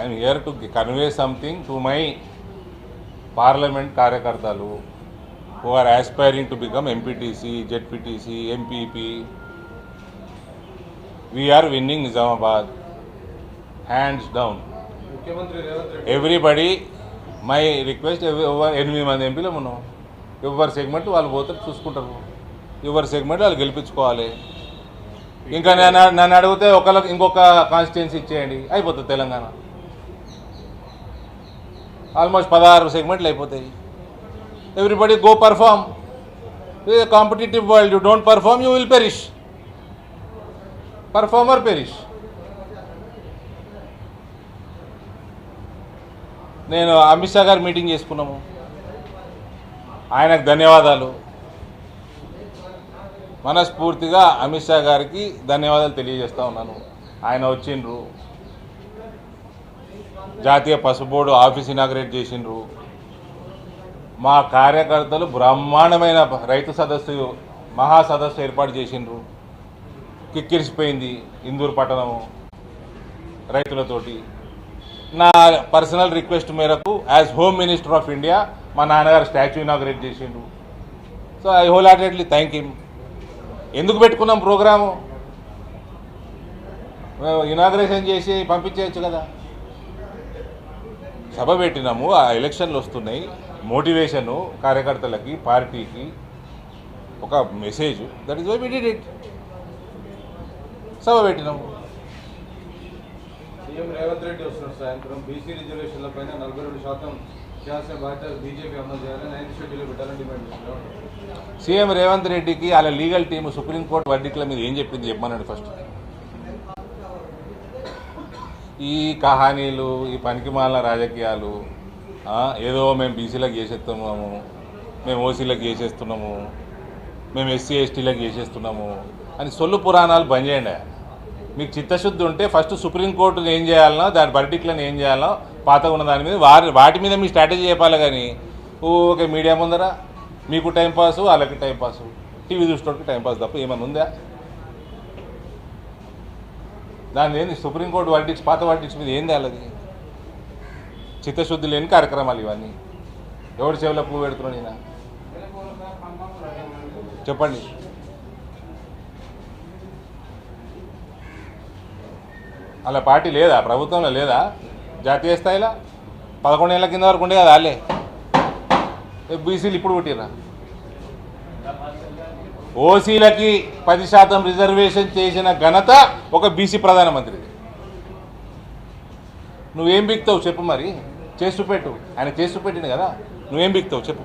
I'm here to convey something to my parliament కార్యకర్తలు who are aspiring to become MPTC, ZPTC, MPP. We are winning Nizamabad, hands down. Everybody, my request, over 8 మంది ఎంపీలు మనం ఎవరి segment వాళ్ళు పోతే చూసుకుంటారు, ఎవరి సెగ్మెంట్ వాళ్ళు గెలిపించుకోవాలి. ఇంకా నన్ను అడిగితే ఒకళ్ళకి ఇంకొక కాన్స్టిట్యున్సీ ఇచ్చేయండి, అయిపోతుంది తెలంగాణ. ఆల్మోస్ట్ 16 సెగ్మెంట్లు అయిపోతాయి. Everybody go perform. It is a competitive world. You don't perform, you will perish. Perform or perish. నేను అమిత్ షా గారు మీటింగ్ చేసుకున్నాము, ఆయనకు ధన్యవాదాలు. మనస్ఫూర్తిగా అమిత్ షా గారికి ధన్యవాదాలు తెలియజేస్తా ఉన్నాను. ఆయన వచ్చిండ్రు, జాతీయ పసుపు బోర్డు ఆఫీస్ ఇనాగ్రేట్ చేసిండ్రు. మా కార్యకర్తలు బ్రహ్మాండమైన రైతు సదస్సు, మహాసదస్సు ఏర్పాటు చేసిండ్రు. కిక్కిరిసిపోయింది ఇందూరు పట్టణము రైతులతోటి. నా పర్సనల్ రిక్వెస్ట్ మేరకు as home minister of India మా నాన్నగారు స్టాచ్యూ ఇనాగ్రేట్ చేసిండ్రు. So I whole heartedly thank him. ఎందుకు పెట్టుకున్నాం ప్రోగ్రాము? ఇనాగ్రేషన్ చేసి పంపించేయచ్చు కదా. సభ పెట్టినాము, ఆ ఎలక్షన్లు వస్తున్నాయి, మోటివేషను కార్యకర్తలకి, పార్టీకి ఒక message. That is why we did it. సభ పెట్టినాము. సీఎం రేవంత్ రెడ్డి వస్తున్నారు సాయంత్రం. బీసీ రిజర్వేషన్ల పైన 42% చేయాల్సిన బాధ్యత బీజేపీ అమలు చేయాలని 9th షెడ్యూల్ పెట్టాలని డిమాండ్ చేస్తున్నారు. సీఎం రేవంత్ రెడ్డికి వాళ్ళ లీగల్ టీము సుప్రీంకోర్టు వర్డిక్ల మీద ఏం చెప్పింది చెప్పమన్నాడు ఫస్ట్. ఈ కహానీలు, ఈ పనికిమాలిన రాజకీయాలు, ఏదో మేము బీసీలకు చేసేస్తున్నాము, మేము ఓసీలకు చేసేస్తున్నాము, మేము ఎస్సీ ఎస్టీలకు చేసేస్తున్నాము అని సొల్లు పురాణాలు బంద్ చేయండి. మీకు చిత్తశుద్ధి ఉంటే ఫస్ట్ సుప్రీంకోర్టుని ఏం చేయాలనో, దాని వర్డిక్లను ఏం చేయాలనో, పాతగా ఉన్న దాని మీద వాటి మీద మీ స్ట్రాటజీ చెప్పాలి. కానీ ఓకే మీడియా ముందర మీకు టైంపాసు, వాళ్ళకి టైంపాసు, టీవీ చూసేటోళ్ళకి టైంపాస్ తప్ప ఏమైనా ఉందా? దాని ఏంది సుప్రీంకోర్టు వర్డిక్స్, పాత వర్డిక్స్ మీద ఏంది వాళ్ళది? చిత్తశుద్ధి లేని కార్యక్రమాలు ఇవన్నీ. ఎవరి చెవులో పువ్వు పెడుతున్నాడు ఈయన? చెప్పండి. అలా పార్టీ లేదా ప్రభుత్వంలో? లేదా జాతీయ స్థాయిలో? 11 ఏళ్ల కింద వరకు ఉండే కదా వాళ్ళే. బీసీలు ఇప్పుడు పుట్టిరా. ఓసీలకి 10% రిజర్వేషన్ చేసిన ఘనత ఒక బీసీ ప్రధానమంత్రిది. నువ్వేం బిక్తావు చెప్పు, మరి చేసి చూపెట్టు. ఆయన చేసి చూపెట్టింది కదా, నువ్వేం బిక్తావు చెప్పు.